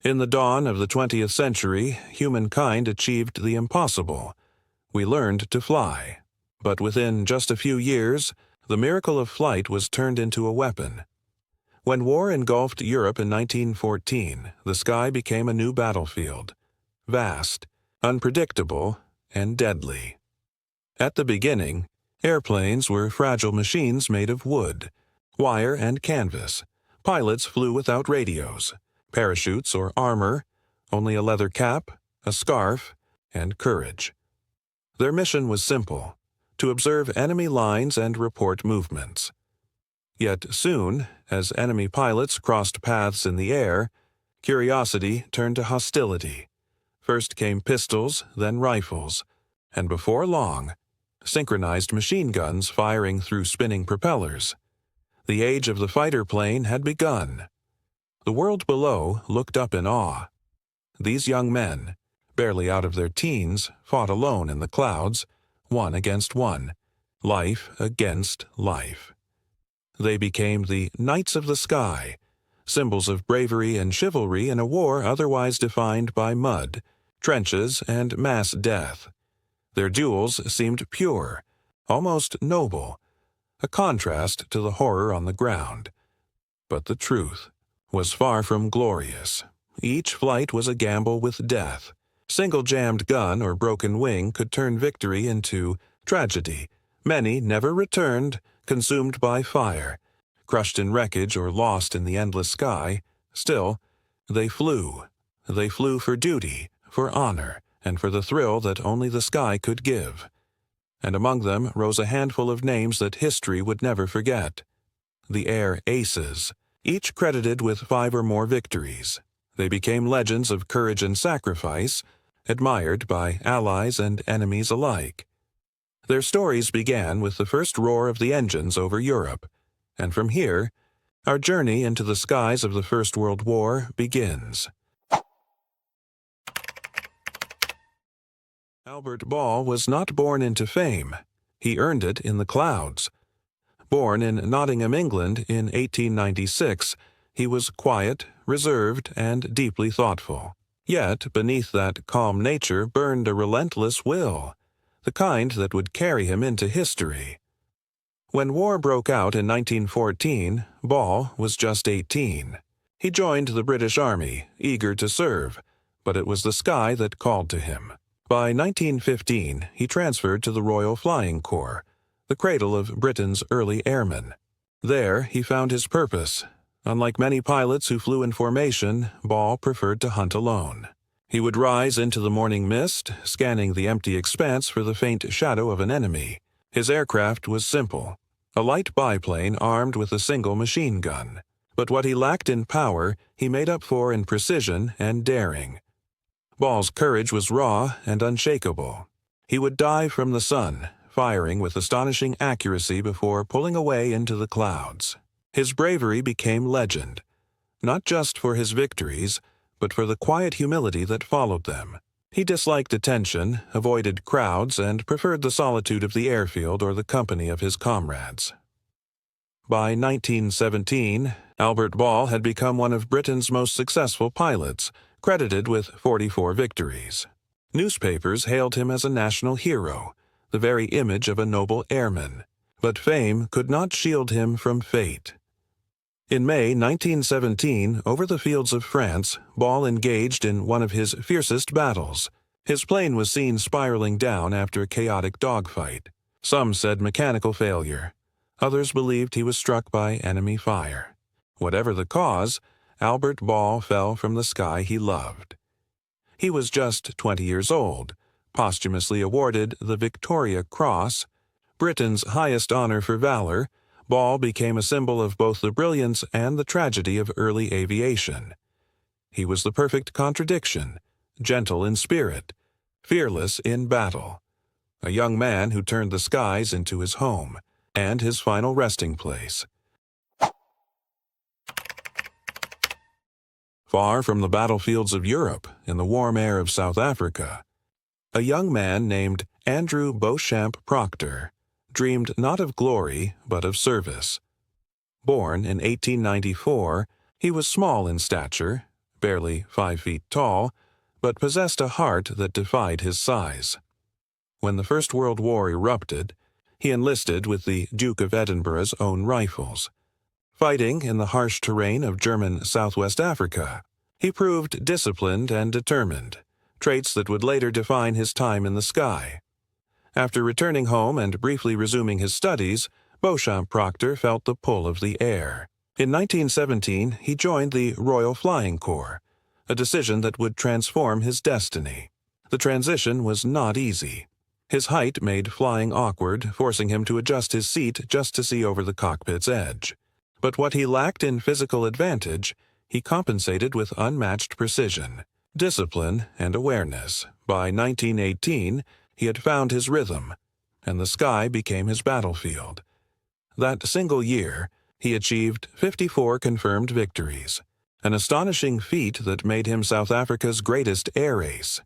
In the dawn of the 20th century, humankind achieved the impossible. We learned to fly. But within just a few years, the miracle of flight was turned into a weapon. When war engulfed Europe in 1914, the sky became a new battlefield. Vast, unpredictable, and deadly. At the beginning, airplanes were fragile machines made of wood, wire, and canvas. Pilots flew without radios, parachutes or armor, only a leather cap, a scarf, and courage. Their mission was simple: to observe enemy lines and report movements. Yet soon, as enemy pilots crossed paths in the air, curiosity turned to hostility. First came pistols, then rifles, and before long, synchronized machine guns firing through spinning propellers. The age of the fighter plane had begun. The world below looked up in awe. These young men, barely out of their teens, fought alone in the clouds, one against one, life against life. They became the Knights of the Sky, symbols of bravery and chivalry in a war otherwise defined by mud, trenches, and mass death. Their duels seemed pure, almost noble, a contrast to the horror on the ground. But the truth was far from glorious. Each flight was a gamble with death. Single jammed gun or broken wing could turn victory into tragedy. Many never returned, consumed by fire, crushed in wreckage or lost in the endless sky. Still, they flew. They flew for duty, for honor, and for the thrill that only the sky could give. And among them rose a handful of names that history would never forget. The Air Aces, each credited with 5 or more victories. They became legends of courage and sacrifice, admired by allies and enemies alike. Their stories began with the first roar of the engines over Europe, and from here, our journey into the skies of the First World War begins. Albert Ball was not born into fame. He earned it in the clouds. Born in Nottingham, England in 1896, he was quiet, reserved, and deeply thoughtful. Yet beneath that calm nature burned a relentless will, the kind that would carry him into history. When war broke out in 1914, Ball was just 18. He joined the British Army, eager to serve, but it was the sky that called to him. By 1915, he transferred to the Royal Flying Corps, the cradle of Britain's early airmen. There he found his purpose. Unlike many pilots who flew in formation, Ball preferred to hunt alone. He would rise into the morning mist, scanning the empty expanse for the faint shadow of an enemy. His aircraft was simple, a light biplane armed with a single machine gun. But what he lacked in power, he made up for in precision and daring. Ball's courage was raw and unshakable. He would dive from the sun, firing with astonishing accuracy before pulling away into the clouds. His bravery became legend, not just for his victories, but for the quiet humility that followed them. He disliked attention, avoided crowds, and preferred the solitude of the airfield or the company of his comrades. By 1917, Albert Ball had become one of Britain's most successful pilots, credited with 44 victories. Newspapers hailed him as a national hero, the very image of a noble airman. But fame could not shield him from fate. In May 1917, over the fields of France, Ball engaged in one of his fiercest battles. His plane was seen spiraling down after a chaotic dogfight. Some said mechanical failure. Others believed he was struck by enemy fire. Whatever the cause, Albert Ball fell from the sky he loved. He was just 20 years old, posthumously awarded the Victoria Cross, Britain's highest honor for valor. Ball became a symbol of both the brilliance and the tragedy of early aviation. He was the perfect contradiction, gentle in spirit, fearless in battle, a young man who turned the skies into his home and his final resting place. Far from the battlefields of Europe, in the warm air of South Africa, a young man named Andrew Beauchamp Proctor dreamed not of glory, but of service. Born in 1894, he was small in stature, barely 5 feet tall, but possessed a heart that defied his size. When the First World War erupted, he enlisted with the Duke of Edinburgh's own rifles. Fighting in the harsh terrain of German Southwest Africa, he proved disciplined and determined, traits that would later define his time in the sky. After returning home and briefly resuming his studies, Beauchamp Proctor felt the pull of the air. In 1917, he joined the Royal Flying Corps, a decision that would transform his destiny. The transition was not easy. His height made flying awkward, forcing him to adjust his seat just to see over the cockpit's edge. But what he lacked in physical advantage, he compensated with unmatched precision, discipline, and awareness. By 1918, he had found his rhythm, and the sky became his battlefield. That single year, he achieved 54 confirmed victories, an astonishing feat that made him South Africa's greatest air ace.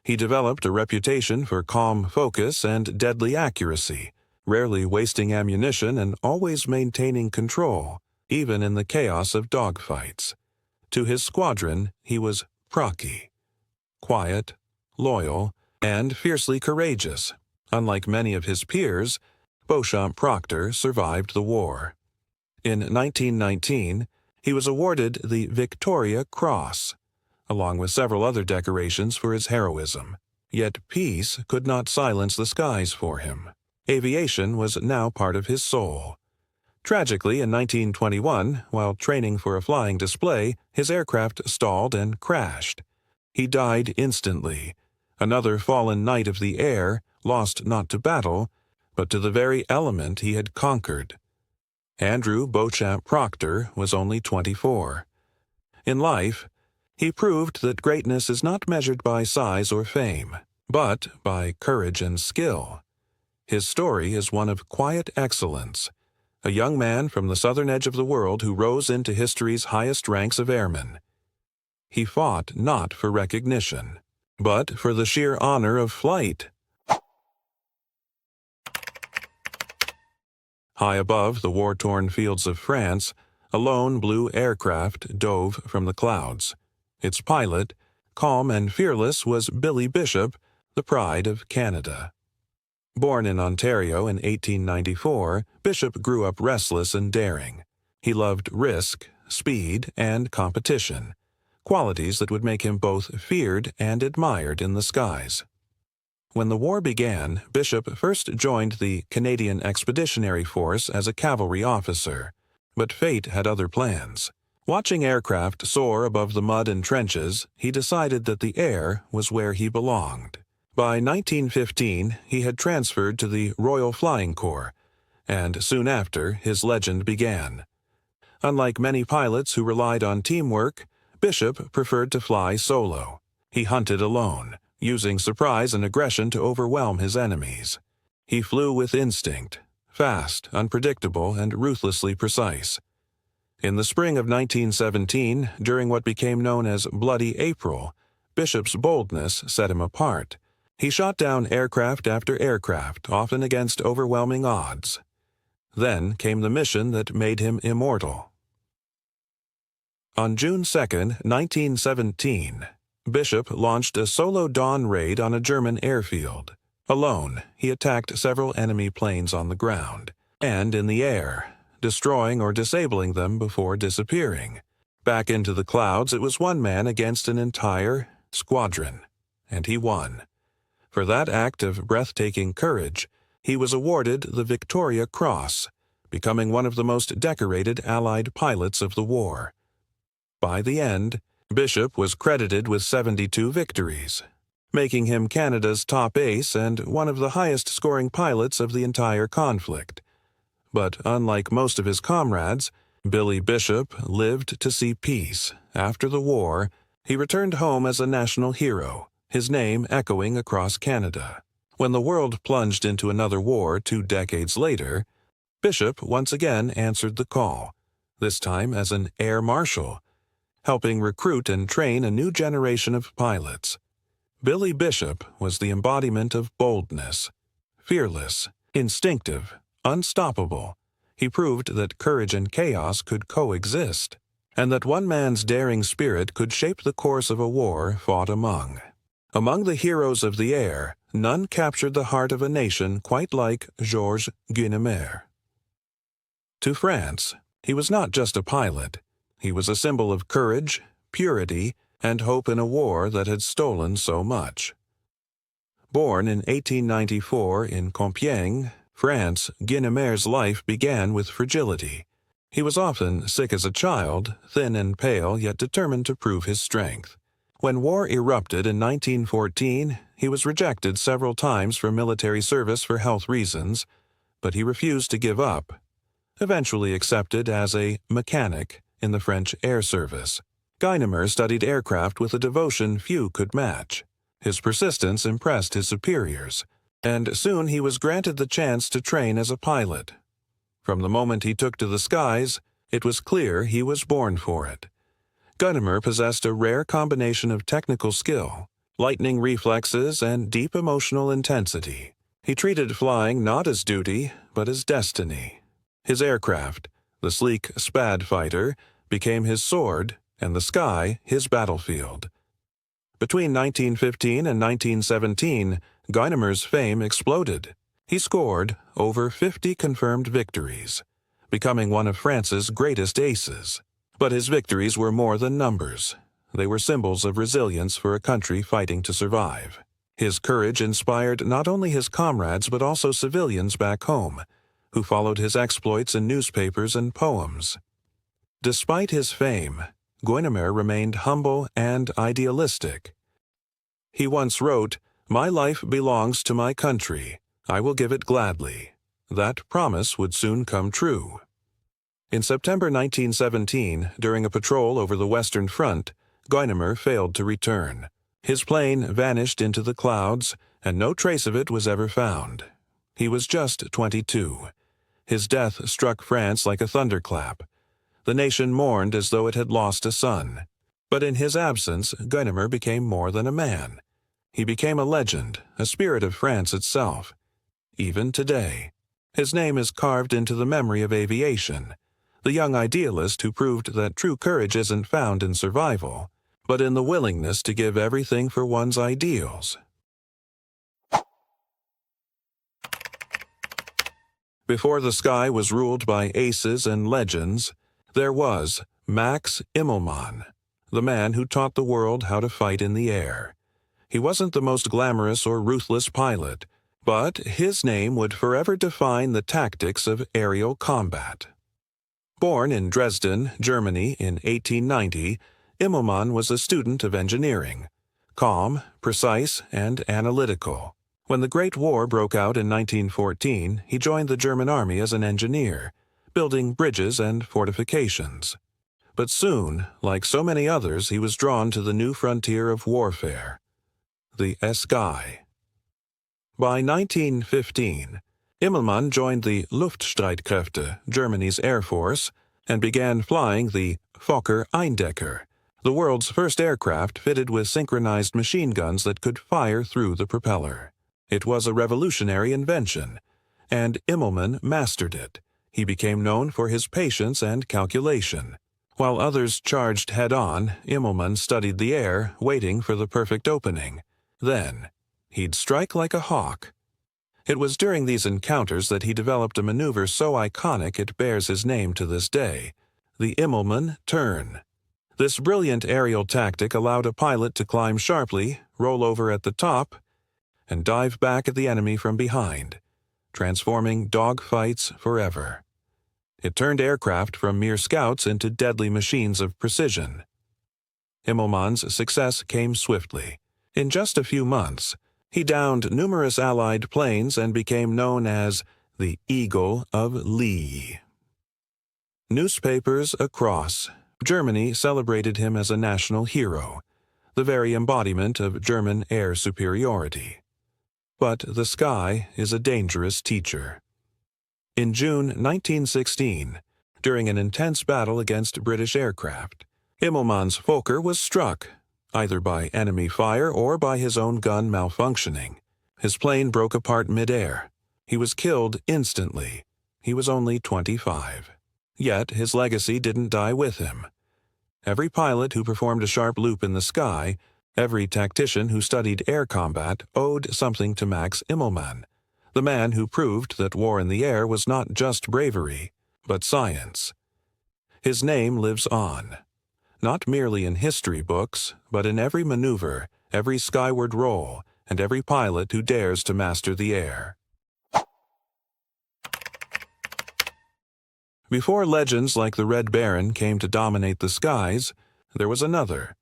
He developed a reputation for calm focus and deadly accuracy, rarely wasting ammunition and always maintaining control, even in the chaos of dogfights. To his squadron, he was Procky, quiet, loyal, and fiercely courageous. Unlike many of his peers, Beauchamp Proctor survived the war. In 1919, he was awarded the Victoria Cross, along with several other decorations for his heroism. Yet peace could not silence the skies for him. Aviation was now part of his soul. Tragically, in 1921, while training for a flying display, his aircraft stalled and crashed. He died instantly, another fallen knight of the air, lost not to battle, but to the very element he had conquered. Andrew Beauchamp Proctor was only 24. In life, he proved that greatness is not measured by size or fame, but by courage and skill. His story is one of quiet excellence, a young man from the southern edge of the world who rose into history's highest ranks of airmen. He fought not for recognition, but for the sheer honor of flight. High above the war-torn fields of France, a lone blue aircraft dove from the clouds. Its pilot, calm and fearless, was Billy Bishop, the pride of Canada. Born in Ontario in 1894, Bishop grew up restless and daring. He loved risk, speed, and competition, qualities that would make him both feared and admired in the skies. When the war began, Bishop first joined the Canadian Expeditionary Force as a cavalry officer, but fate had other plans. Watching aircraft soar above the mud and trenches, he decided that the air was where he belonged. By 1915, he had transferred to the Royal Flying Corps, and soon after, his legend began. Unlike many pilots who relied on teamwork, Bishop preferred to fly solo. He hunted alone, using surprise and aggression to overwhelm his enemies. He flew with instinct, fast, unpredictable, and ruthlessly precise. In the spring of 1917, during what became known as Bloody April, Bishop's boldness set him apart. He shot down aircraft after aircraft, often against overwhelming odds. Then came the mission that made him immortal. On June 2, 1917, Bishop launched a solo dawn raid on a German airfield. Alone, he attacked several enemy planes on the ground and in the air, destroying or disabling them before disappearing. Back into the clouds, it was one man against an entire squadron, and he won. For that act of breathtaking courage, he was awarded the Victoria Cross, becoming one of the most decorated Allied pilots of the war. By the end, Bishop was credited with 72 victories, making him Canada's top ace and one of the highest-scoring pilots of the entire conflict. But unlike most of his comrades, Billy Bishop lived to see peace. After the war, he returned home as a national hero, his name echoing across Canada. When the world plunged into another war 2 decades later, Bishop once again answered the call, this time as an air marshal, helping recruit and train a new generation of pilots. Billy Bishop was the embodiment of boldness, fearless, instinctive, unstoppable. He proved that courage and chaos could coexist. and that one man's daring spirit could shape the course of a war fought among. Among the heroes of the air, none captured the heart of a nation quite like Georges Guynemer. To France, he was not just a pilot. He was a symbol of courage, purity, and hope in a war that had stolen so much. Born in 1894 in Compiègne, France, Guynemer's life began with fragility. He was often sick as a child, thin and pale, yet determined to prove his strength. When war erupted in 1914, he was rejected several times for military service for health reasons, but he refused to give up. Eventually accepted as a mechanic in the French Air Service, Guynemer studied aircraft with a devotion few could match. His persistence impressed his superiors, and soon he was granted the chance to train as a pilot. From the moment he took to the skies, it was clear he was born for it. Guynemer possessed a rare combination of technical skill, lightning reflexes, and deep emotional intensity. He treated flying not as duty, but as destiny. His aircraft, the sleek Spad fighter, became his sword, and the sky his battlefield. Between 1915 and 1917, Guynemer's fame exploded. He scored over 50 confirmed victories, becoming one of France's greatest aces. But his victories were more than numbers. They were symbols of resilience for a country fighting to survive. His courage inspired not only his comrades but also civilians back home, who followed his exploits in newspapers and poems. Despite his fame, Guynemer remained humble and idealistic. He once wrote, "My life belongs to my country. I will give it gladly." That promise would soon come true. In September 1917, during a patrol over the Western Front, Guynemer failed to return. His plane vanished into the clouds, and no trace of it was ever found. He was just 22. His death struck France like a thunderclap. The nation mourned as though it had lost a son. But in his absence, Guynemer became more than a man. He became a legend, a spirit of France itself. Even today, his name is carved into the memory of aviation, the young idealist who proved that true courage isn't found in survival, but in the willingness to give everything for one's ideals. Before the sky was ruled by aces and legends, there was Max Immelmann, the man who taught the world how to fight in the air. He wasn't the most glamorous or ruthless pilot, but his name would forever define the tactics of aerial combat. Born in Dresden, Germany in 1890, Immelmann was a student of engineering, calm, precise, and analytical. When the Great War broke out in 1914, he joined the German army as an engineer, building bridges and fortifications. But soon, like so many others, he was drawn to the new frontier of warfare, the sky. By 1915, Immelmann joined the Luftstreitkräfte, Germany's Air Force, and began flying the Fokker Eindecker, the world's first aircraft fitted with synchronized machine guns that could fire through the propeller. It was a revolutionary invention, and Immelmann mastered it. He became known for his patience and calculation. While others charged head-on, Immelmann studied the air, waiting for the perfect opening. Then, he'd strike like a hawk. It was during these encounters that he developed a maneuver so iconic it bears his name to this day, the Immelmann turn. This brilliant aerial tactic allowed a pilot to climb sharply, roll over at the top, and dive back at the enemy from behind, transforming dogfights forever. It turned aircraft from mere scouts into deadly machines of precision. Immelmann's success came swiftly. In just a few months, he downed numerous Allied planes and became known as the Eagle of Lee. Newspapers across Germany celebrated him as a national hero, the very embodiment of German air superiority. But the sky is a dangerous teacher. In June 1916, during an intense battle against British aircraft, Immelmann's Fokker was struck, either by enemy fire or by his own gun malfunctioning. His plane broke apart mid-air. He was killed instantly. He was only 25. Yet his legacy didn't die with him. Every pilot who performed a sharp loop in the sky, every tactician who studied air combat owed something to Max Immelmann, the man who proved that war in the air was not just bravery, but science. His name lives on, not merely in history books, but in every maneuver, every skyward roll, and every pilot who dares to master the air. Before legends like the Red Baron came to dominate the skies, there was another,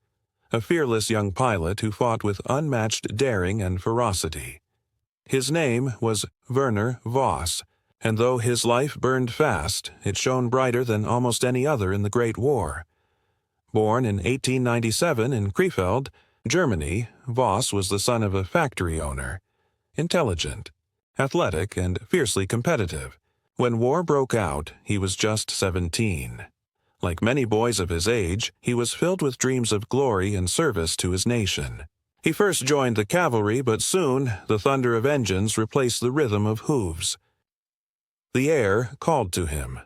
a fearless young pilot who fought with unmatched daring and ferocity. His name was Werner Voss, and though his life burned fast, it shone brighter than almost any other in the Great War. Born in 1897 in Krefeld, Germany, Voss was the son of a factory owner. Intelligent, athletic, and fiercely competitive. When war broke out, he was just 17. Like many boys of his age, he was filled with dreams of glory and service to his nation. He first joined the cavalry, but soon the thunder of engines replaced the rhythm of hooves. The air called to him.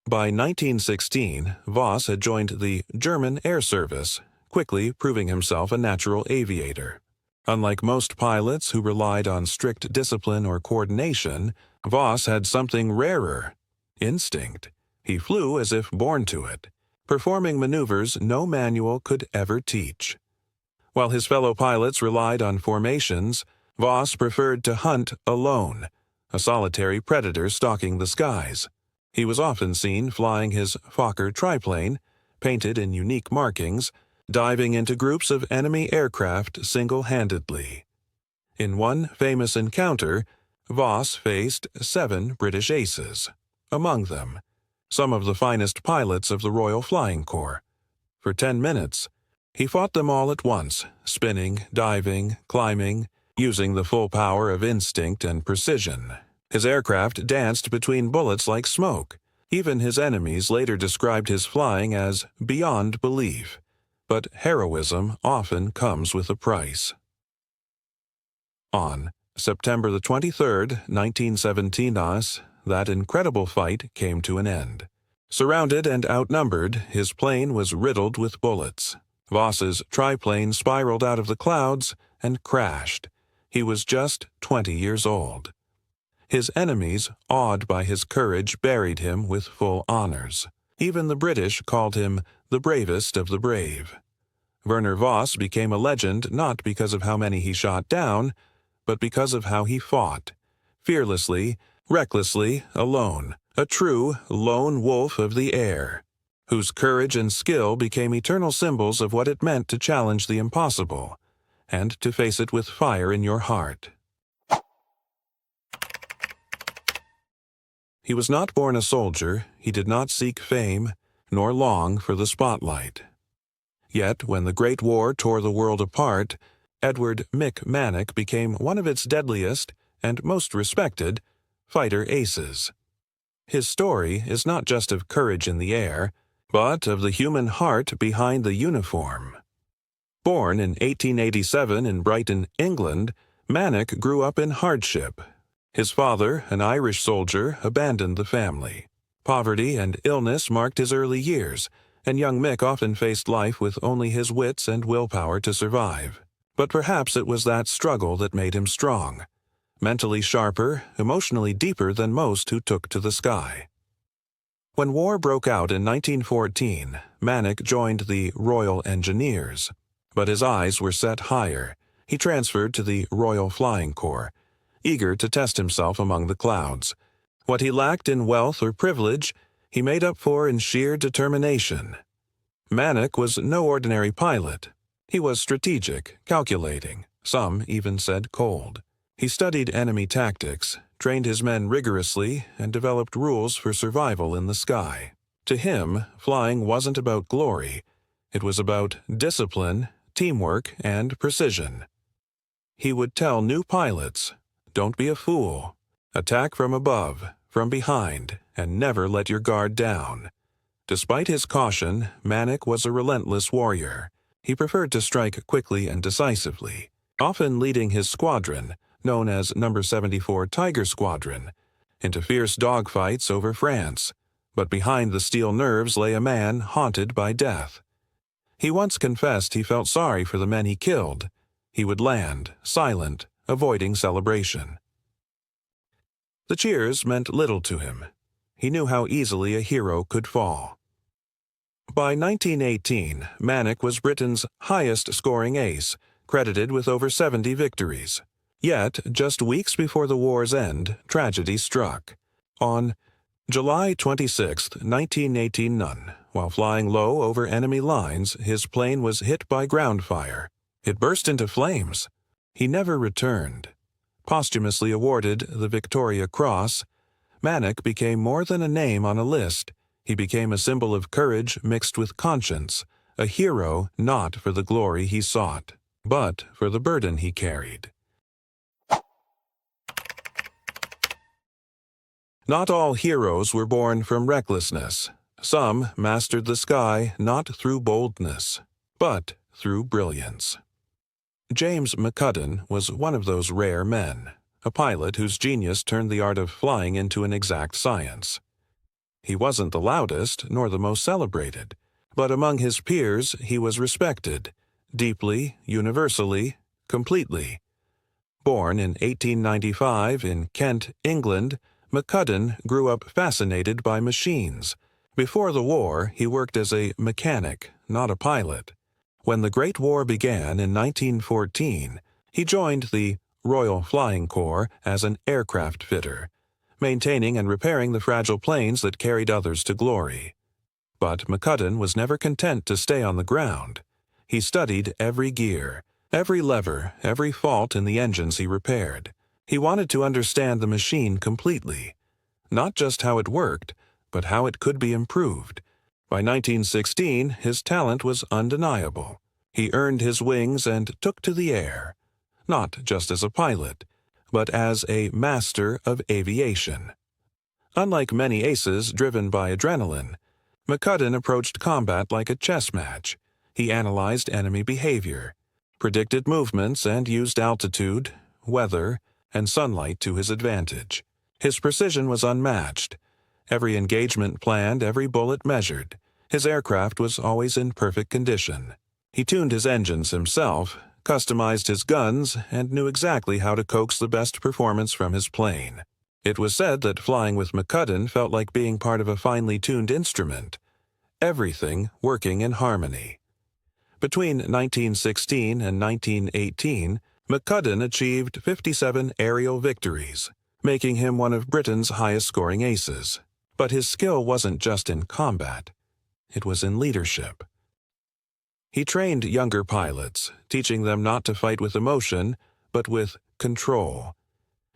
By 1916, Voss had joined the German Air Service, quickly proving himself a natural aviator. Unlike most pilots who relied on strict discipline or coordination, Voss had something rarer, instinct. He flew as if born to it, performing maneuvers no manual could ever teach. While his fellow pilots relied on formations, Voss preferred to hunt alone, a solitary predator stalking the skies. He was often seen flying his Fokker triplane, painted in unique markings, diving into groups of enemy aircraft single-handedly. In one famous encounter, Voss faced 7 British aces, among them some of the finest pilots of the Royal Flying Corps. For 10 minutes, he fought them all at once, spinning, diving, climbing, using the full power of instinct and precision. His aircraft danced between bullets like smoke. Even his enemies later described his flying as beyond belief. But heroism often comes with a price. On September the 23rd, 1917, that incredible fight came to an end. Surrounded and outnumbered, his plane was riddled with bullets. Voss's triplane spiraled out of the clouds and crashed. He was just 20 years old. His enemies, awed by his courage, buried him with full honors. Even the British called him the bravest of the brave. Werner Voss became a legend not because of how many he shot down, but because of how he fought, fearlessly, recklessly, alone, a true lone wolf of the air, whose courage and skill became eternal symbols of what it meant to challenge the impossible, and to face it with fire in your heart. He was not born a soldier, he did not seek fame, nor long for the spotlight. Yet, when the Great War tore the world apart, Edward Mick Manock became one of its deadliest and most respected fighter aces. His story is not just of courage in the air, but of the human heart behind the uniform. Born in 1887 in Brighton, England, Manock grew up in hardship. His father, an Irish soldier, abandoned the family. Poverty and illness marked his early years, and young Mick often faced life with only his wits and willpower to survive. But perhaps it was that struggle that made him strong, mentally sharper, emotionally deeper than most who took to the sky. When war broke out in 1914, Manock joined the Royal Engineers. But his eyes were set higher. He transferred to the Royal Flying Corps, eager to test himself among the clouds. What he lacked in wealth or privilege, he made up for in sheer determination. Manock was no ordinary pilot. He was strategic, calculating, some even said cold. He studied enemy tactics, trained his men rigorously, and developed rules for survival in the sky. To him, flying wasn't about glory. It was about discipline, teamwork, and precision. He would tell new pilots, "Don't be a fool. Attack from above, from behind, and never let your guard down." Despite his caution, Manock was a relentless warrior. He preferred to strike quickly and decisively, often leading his squadron, known as No. 74 Tiger Squadron, into fierce dogfights over France. But behind the steel nerves lay a man haunted by death. He once confessed he felt sorry for the men he killed. He would land, silent, avoiding celebration. The cheers meant little to him. He knew how easily a hero could fall. By 1918, Manick was Britain's highest-scoring ace, credited with over 70 victories. Yet, just weeks before the war's end, tragedy struck. On July 26, 1918, while flying low over enemy lines, his plane was hit by ground fire. It burst into flames. He never returned. Posthumously awarded the Victoria Cross, Manick became more than a name on a list. He became a symbol of courage mixed with conscience, a hero not for the glory he sought, but for the burden he carried. Not all heroes were born from recklessness. Some mastered the sky not through boldness, but through brilliance. James McCudden was one of those rare men, a pilot whose genius turned the art of flying into an exact science. He wasn't the loudest nor the most celebrated, but among his peers he was respected, deeply, universally, completely. Born in 1895 in Kent, England, McCudden grew up fascinated by machines. Before the war, he worked as a mechanic, not a pilot. When the Great War began in 1914, he joined the Royal Flying Corps as an aircraft fitter, maintaining and repairing the fragile planes that carried others to glory. But McCudden was never content to stay on the ground. He studied every gear, every lever, every fault in the engines he repaired. He wanted to understand the machine completely, not just how it worked, but how it could be improved. By 1916, his talent was undeniable. He earned his wings and took to the air, not just as a pilot, but as a master of aviation. Unlike many aces driven by adrenaline, McCudden approached combat like a chess match. He analyzed enemy behavior, predicted movements, and used altitude, weather, and sunlight to his advantage. His precision was unmatched. Every engagement planned, every bullet measured. His aircraft was always in perfect condition. He tuned his engines himself, customized his guns, and knew exactly how to coax the best performance from his plane. It was said that flying with McCudden felt like being part of a finely tuned instrument, everything working in harmony. Between 1916 and 1918, McCudden achieved 57 aerial victories, making him one of Britain's highest-scoring aces. But his skill wasn't just in combat. It was in leadership. He trained younger pilots, teaching them not to fight with emotion, but with control.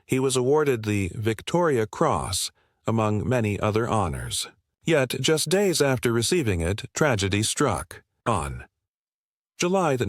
He was awarded the Victoria Cross, among many other honors. Yet, just days after receiving it, tragedy struck. On July 9,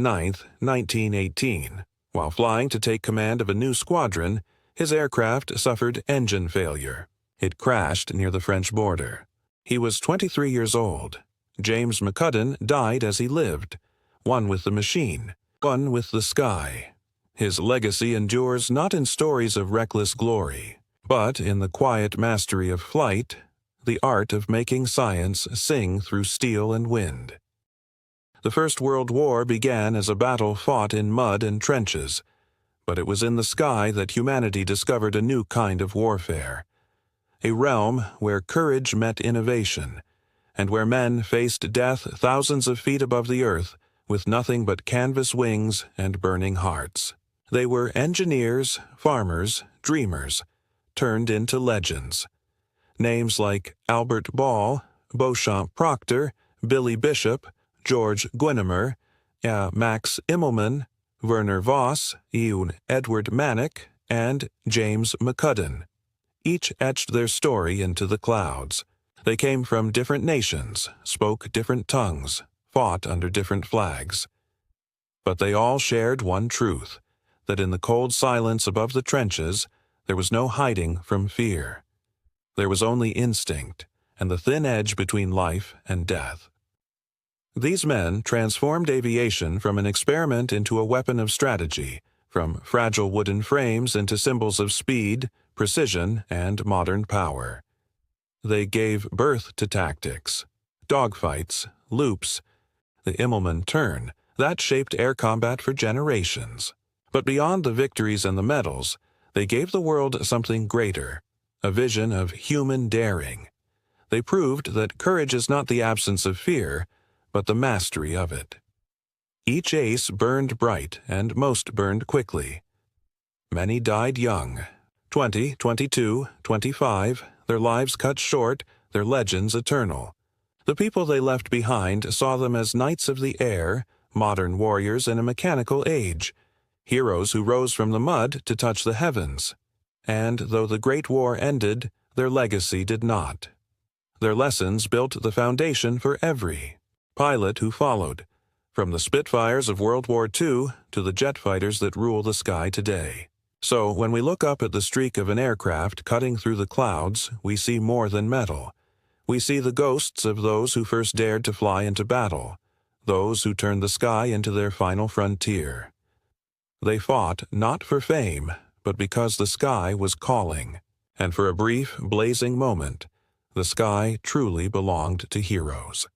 1918, while flying to take command of a new squadron, his aircraft suffered engine failure. It crashed near the French border. He was 23 years old. James McCudden died as he lived, one with the machine, one with the sky. His legacy endures not in stories of reckless glory, but in the quiet mastery of flight, the art of making science sing through steel and wind. The First World War began as a battle fought in mud and trenches, but it was in the sky that humanity discovered a new kind of warfare, a realm where courage met innovation, and where men faced death thousands of feet above the earth with nothing but canvas wings and burning hearts. They were engineers, farmers, dreamers, turned into legends. Names like Albert Ball, Beauchamp Proctor, Billy Bishop, George Guynemer, Max Immelmann, Werner Voss, Edward Manick, and James McCudden. Each etched their story into the clouds. They came from different nations, spoke different tongues, fought under different flags. But they all shared one truth, that in the cold silence above the trenches, there was no hiding from fear. There was only instinct, and the thin edge between life and death. These men transformed aviation from an experiment into a weapon of strategy, from fragile wooden frames into symbols of speed, precision, and modern power. They gave birth to tactics, dogfights, loops. the Immelmann turn, that shaped air combat for generations. But beyond the victories and the medals, they gave the world something greater, a vision of human daring. They proved that courage is not the absence of fear, but the mastery of it. Each ace burned bright, and most burned quickly. Many died young, 20, 22, 25, their lives cut short, their legends eternal. The people they left behind saw them as knights of the air, modern warriors in a mechanical age, heroes who rose from the mud to touch the heavens. And though the Great War ended, their legacy did not. Their lessons built the foundation for every pilot who followed, from the Spitfires of World War II to the jet fighters that rule the sky today. So when we look up at the streak of an aircraft cutting through the clouds, we see more than metal. We see the ghosts of those who first dared to fly into battle, those who turned the sky into their final frontier. They fought not for fame, but because the sky was calling, and for a brief, blazing moment, the sky truly belonged to heroes.